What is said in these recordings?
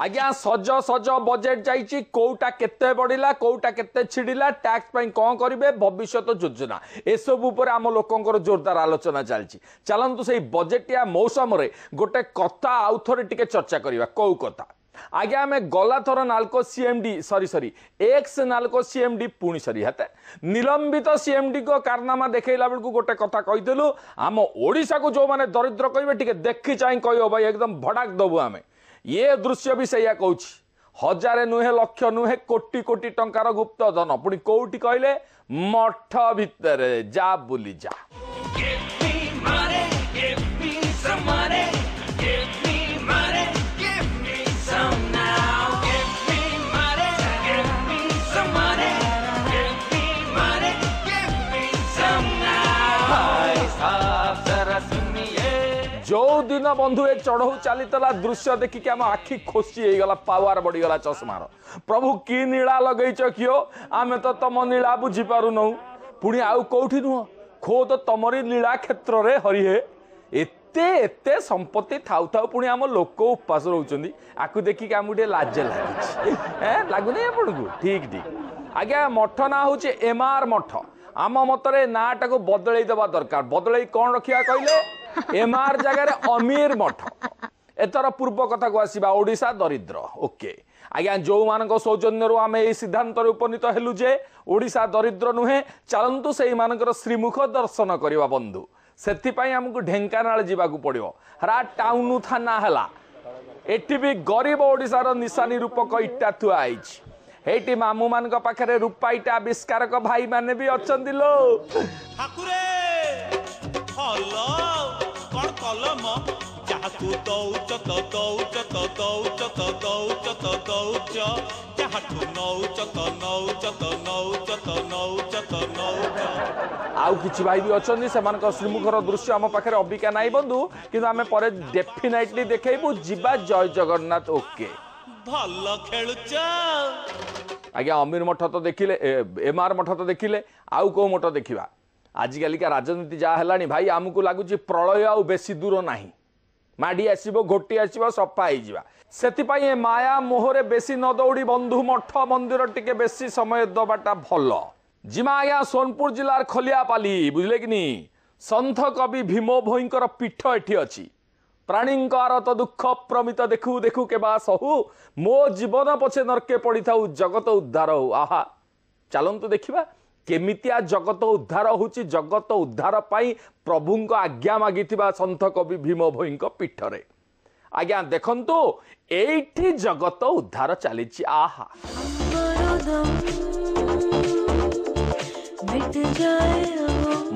आज्ञा सज सज बजेट जाइए कोटा केते बढ़िला कोटा केते छिड़िला टैक्स पई कौन करिवे भविष्यत योजना एसबू उपर आम लोकंकर जोरदार आलोचना चलती चलतु से बजेटिया मौसम रे गोटे कथा आउ थे टिके चर्चा करवा कौ कथा आज्ञा आम गला थर नाल्को सीएमडी सरी एक्स नाल्को सीएमडी पुणी सरी हाते निलंबित सीएमडी को कारनामा देखला बेलू गोटे कथा कहीलु आम ओडिशा को जो माने दरिद्र कहे टिके देखी चाह कह भाई एकदम भड़ाक दबु आम ये दृश्य भी सैया कहूँ हजारे नुहे लक्ष नुहे कोटी कोटी टंकार गुप्त धन पुणी कौटी कहले मठ भितर जा बुली जा जो दिन बंधु ए चढ़ऊ चली दृश्य देखिक आम आखि खोसी गला पावर बढ़ीगला चश्मार प्रभु की नीला लगे कियो आम तो तुम नीला बुझीपार नौ पुणी आउ कौटी नुह खोद तमरी लीला क्षेत्र में हरिहे एते एते संपत्ति थाउ थाउ पुणी आम लोक उपास रोचंदी आकु देखिक आम गोटे लाज लगे लगुनि आपन को ठीक ठीक आज्ञा मठ ना हूँ एमआर मठ आम मतरे नाटा को बदल देवा दरकार बदल कौन रखा कहले एमआर जगार अमीर मठ एतर पूर्व कथा को आसवा ओडिशा दरिद्र ओके आज्ञा जो मान सौजन्य आम यही सिद्धांत उपनीत हेलु जे ओडिशा दरिद्र नुहे चलतु से मानकर श्रीमुख दर्शन करवा बंधु से आमको ढेंकानाल जावाक पड़ो हरा टाउन थाना है एटी भी गरीब ओडिशार निशानी रूपक इटा थुआई हेटी मामू मान पाखे रूपा इटा आविष्कारक भाई माने भी अच्छा लो ठाकुरे हलो कौन कलम जाहाकू दौच तो दौच तो दौच तो दौच तो दौच जाहाकू नौच तो नौच तो नौच तो नौच तो नौच आउ किछि भाई भी अछन्नी सेमानक श्रीमुखर दृश्य आम पाखे अबिका नाई बंधु किंतु आमे परे डेफिनेटली देखैबु जिबा जय जगन्नाथ ओके भल खेलुच आज्ञा अमीर मठ तो देखिले एमआर मठ तो देखिले आउ को मठ देखिबा आजिकल का राजनीति जहाँ है भाई आमको लगुच प्रलय आ बेसी दूर ना माड़ी आसो घोटी आसो सफा हो माया मोहरे बेसी न दौड़ी बंधु मठ मंदिर टिके बेसी समय दबाटा भल जिमा आज्ञा सोनपुर जिलार खलियापाली बुझले कि नी सन्थ कवि भीम भोईंकर पीठ एठी अछि प्राणींकार तो दुख प्रमित देखु देखु के बा सहु मो जीवन पछे नरके पड़ी था जगत उद्धार हो आहा चलतु देखिबा केमितिया जगत उद्धार होची जगत उद्धार पाई प्रभुंक आज्ञा मागिथिबा सन्थ कवि भीम भोईंक पीठरे आज्ञा देखंतु एठी जगत उद्धार चलीची आहा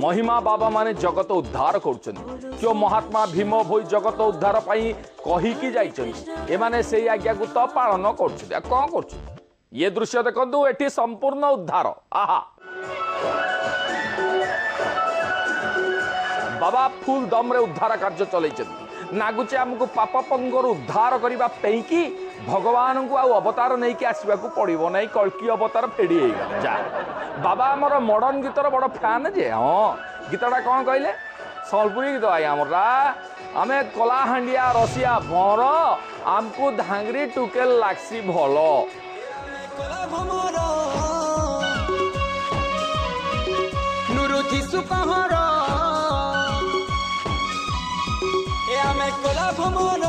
महिमा बाबा माने जगत उद्धार करछन क्यों महात्मा भीम भोई जगत उद्धार पाई कही की जाइछन ए माने सेई आज्ञा को तो पालन करछन कोन करछन ये दृश्य देखंतु एठी संपूर्ण उद्धार आहा बाबा फुल दम रे उद्धार कार्य चलैछन नागुचे हमको पाप पंगर उद्धार करबा पैकी भगवान को आउ अवतार नहीं कि आसवा को पड़ो ना कल्कि अवतार फेड़ी जा बाबा आमर मॉडर्न गीतर बड़ फैन जे हाँ गीतटा कौन कहले सम्बलपुरी गीत आया हमरा आमे कलाहांडिया रसिया भर आमको धांगरी टुकेल लागसी भल कोला भमर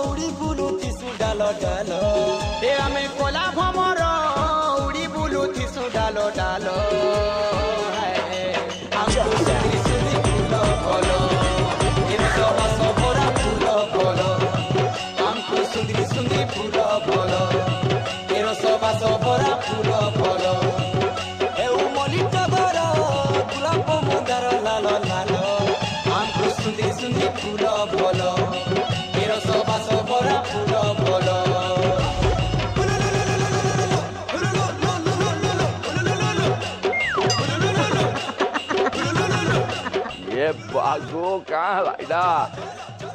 उड़ी बुलू थिसु डालो डालो ए आमे कोला भमर उड़ी बुलू थिसु डालो डालो हमको सुधी सुधी फूल फलो इन सब सबरा फूल फलो हमको सुधी सुधी फूल फलो इन सब सबरा फूल फलो ए उमलिट बरा गुलाब मंदार लाल लाल हमको सुधी सुधी फूल फलो मेरा सोबा सोबरा फूल फलो ये बागो कहाँ लाइडा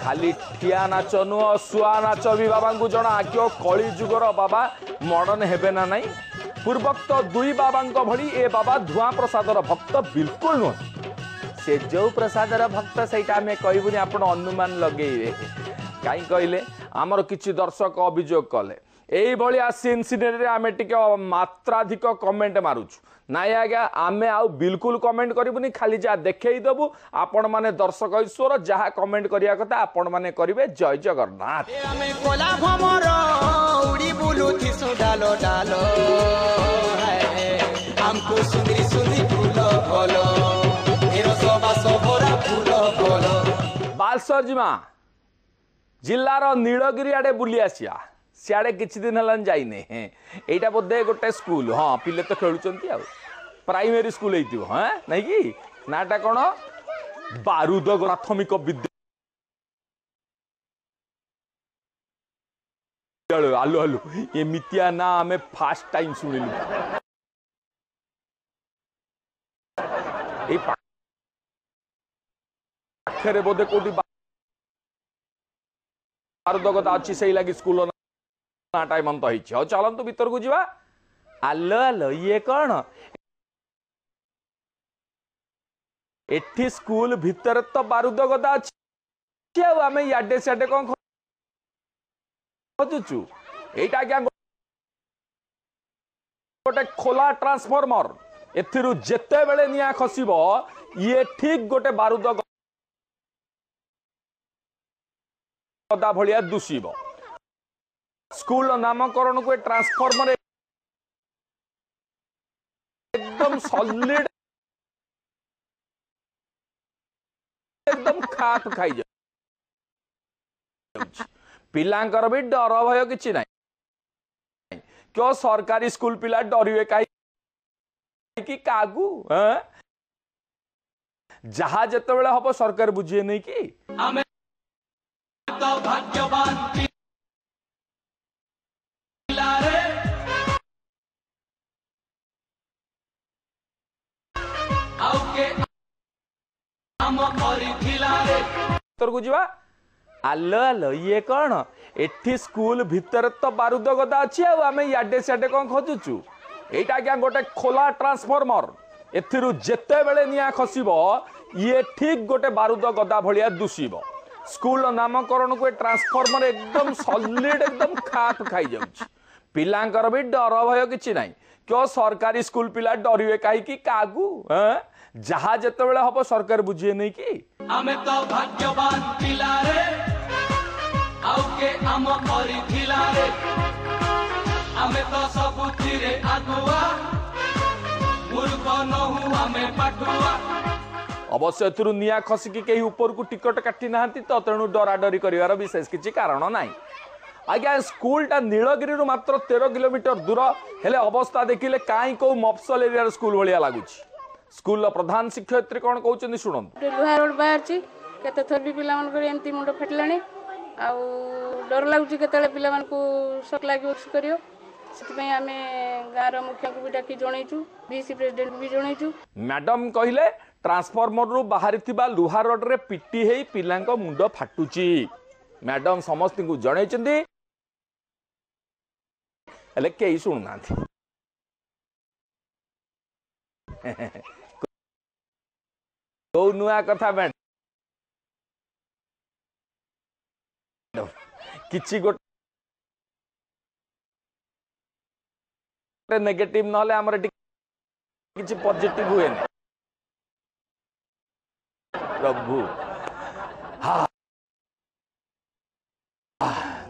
खाली ठिया नाच नुह शुआ नाच भी बाबा को जना क्यों कली जुगर बाबा मॉडर्न हेबे ना नहीं पूर्वोक्त दुई बाबा भली ए बाबा धुआं प्रसादर भक्त बिल्कुल नुह से जो प्रसादर भक्त से कहबुनि आप अनुमान लगे कहीं कहले आमर किछि दर्शक अभियोग कले यही भाया इनसीडेंट आम टे मात्राधिक कमेंट मारुचु नाई आज्ञा आम आउ बिल्कुल कमेंट करूनी खाली जहाँ देखईदेबू आपण मैंने दर्शक ईश्वर जहाँ कमेंट करिया कथा आपण मैंने करेंगे जय जगन्नाथ ଆମେ କୋଲା ଭମର ଉଡ଼ି ବୁଲୁଥିସୁ ଡାଲ ଡାଲ ଆମକୁ ସୁନ୍ଦରୀ ସୁନ୍ଦରୀ ଫୁଲ ଫଲ ଏ ରସ ବାସ ଭରା ଫୁଲ ଫଲ बालसर जिमा जिलार नीलगिरी आड़े बुली आसिया सियाड़े किछि दिन हलान जाइने एटा बोधे गोटे स्कूल हाँ पिले तो खेलुचंती आ प्राइमरी स्कूल हेतिबो हां नै कि नाटा कोन बारूद प्राथमिक विद्यालय आलु आलु ये मितिया ना हमें फर्स्ट टाइम सुनिलु ए पाखरे बोधे कोटी बारूदगता अच्छी से लगी स्कूल ना टाइम अंत होइछि हो चलंतु भीतर को जीवा आलो आलो ये कौन एठी स्कूल भीतर तो बारूदगता अच्छी आमे याडे साडे कोन खोजुचु एटा क्या गोटे खोला ट्रांसफॉर्मर एथिरु जेते बेले निया खसिबो ये ठीक गोटे बारूद गदा भलिया दुसीब स्कूल नामकरण को ट्रांसफॉर्मर एकदम सॉलिड एकदम खाप खाई जा पिलांकर भी डर भय किछि नाही क्यों सरकारी स्कूल पिला डरिवे काई कि कागु जहा जेते बेले हबो सरकार बुझिए नहीं कि ଆମେ ତ ଭାଗ୍ୟବାନ ପିଲାରେ ଆଉ କେ ଆମ କରିଥିଲାରେ भीतर को जीवा आलो आलो ये कौन एठी स्कूल भीतर तो बारूद गदा अच्छी आमे याडे साडे कोन खोजुचु एटा क्या गोटे खोला ट्रांसफॉर्मर एथिरु जेते बेले निया खसिबो ये ठीक गोटे बारूद गदा भलिया दुसीब स्कूल नामकरण को ट्रांसफॉर्मर एकदम सॉलिड एकदम खाप खाई जाउछि पिलांकर भी डर भय किछि नाही क्यों सरकारी स्कूल पिला डरिवे काई कि कागु जहा जेते बेले हबो सरकार बुझिए नहीं कि ଆମେ ତ ଭାଗ୍ୟବାନ ପିଲାରେ ଆଉ କେ ଆମ କରିଥିଲାରେ ଆମେ ତ ସବୁଥିରେ ଆଗୁଆ ମୂର୍ଖ ନହୁ ଆମେ ପାଠୁଆ अवश्य एथुरु निया खसिकी कहीं ऊपर को टिकट काटी नाहांती तो तेणु डराडरी करिवार विशेष किसी कारण नाही आज्ञा स्कूलटा नीलगिरी मात्र 13 किलोमीटर दूर हेले अवस्था देखिले काई को मफसल एरिया स्कूल भलिया लागुची स्कूल प्रधान शिक्षयित्री कौन कहते शुणु लुहा रोड बाहर केते थर भी पिला मन एमती मुंड फाटलानी आउ डर लगुच केते पिला मन को शक लागियो करियो ସେଥିପାଇଁ ଆମେ ଗାଁର ମୁଖିଆକୁ ବି ଡାକି ଜଣେଇଛୁ ଭିସି ପ୍ରେସିଡେଣ୍ଟ ବି ଜଣେଇଛୁ मैडम कहले ट्रांसफॉर्मर रु बाहरी थिबा लुहा रोड रे पिटी हेई पिलांको मुंड फाटुची मैडम समस्त को जणैचंदी हेले केही सुनु नाथि को नुआ कथा मैडम किछि गोटे नेगेटिव नहले हमर किछि पॉजिटिव हुए नहीं प्रभु हाँ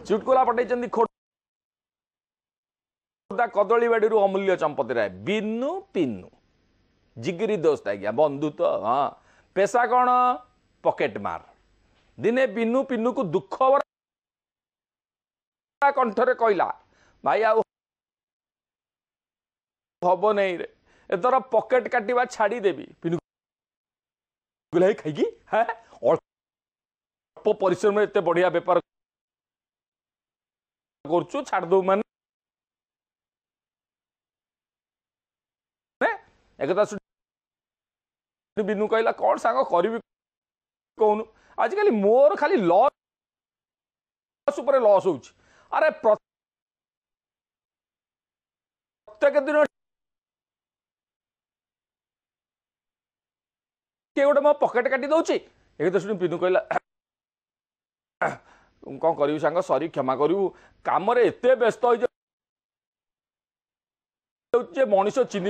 चुटकुला पठेइचंदी खोर्धा कदलीबाड़ी अमूल्य चंपती राय बिनु पिनु जिगिरी दोस्त आज्ञा बंधु तो हाँ पेशा कौन पॉकेट मार दिने बिनु पिनु को दुख कंठरे कहला भाई आ हम नहीं रे एथर पॉकेट काटिबा छाड़ी देबी पिनु गुलाई खाइकी हाँ अल्प परिश्रम में एते बढ़िया बेपार करछु छाड़ दो माने एकता बिनु कहला कौन सांग करी कहूनु आजिकल मोर खाली लॉस ऊपर लॉस होउछि अरे प्रत्येक दिन के गोटे मो पॉकेट काटी दउछि एक तो सुन बिनु कहला कौन करू सांग सॉरी क्षमा करू काम एत व्यस्त हो मनीष चिन्ह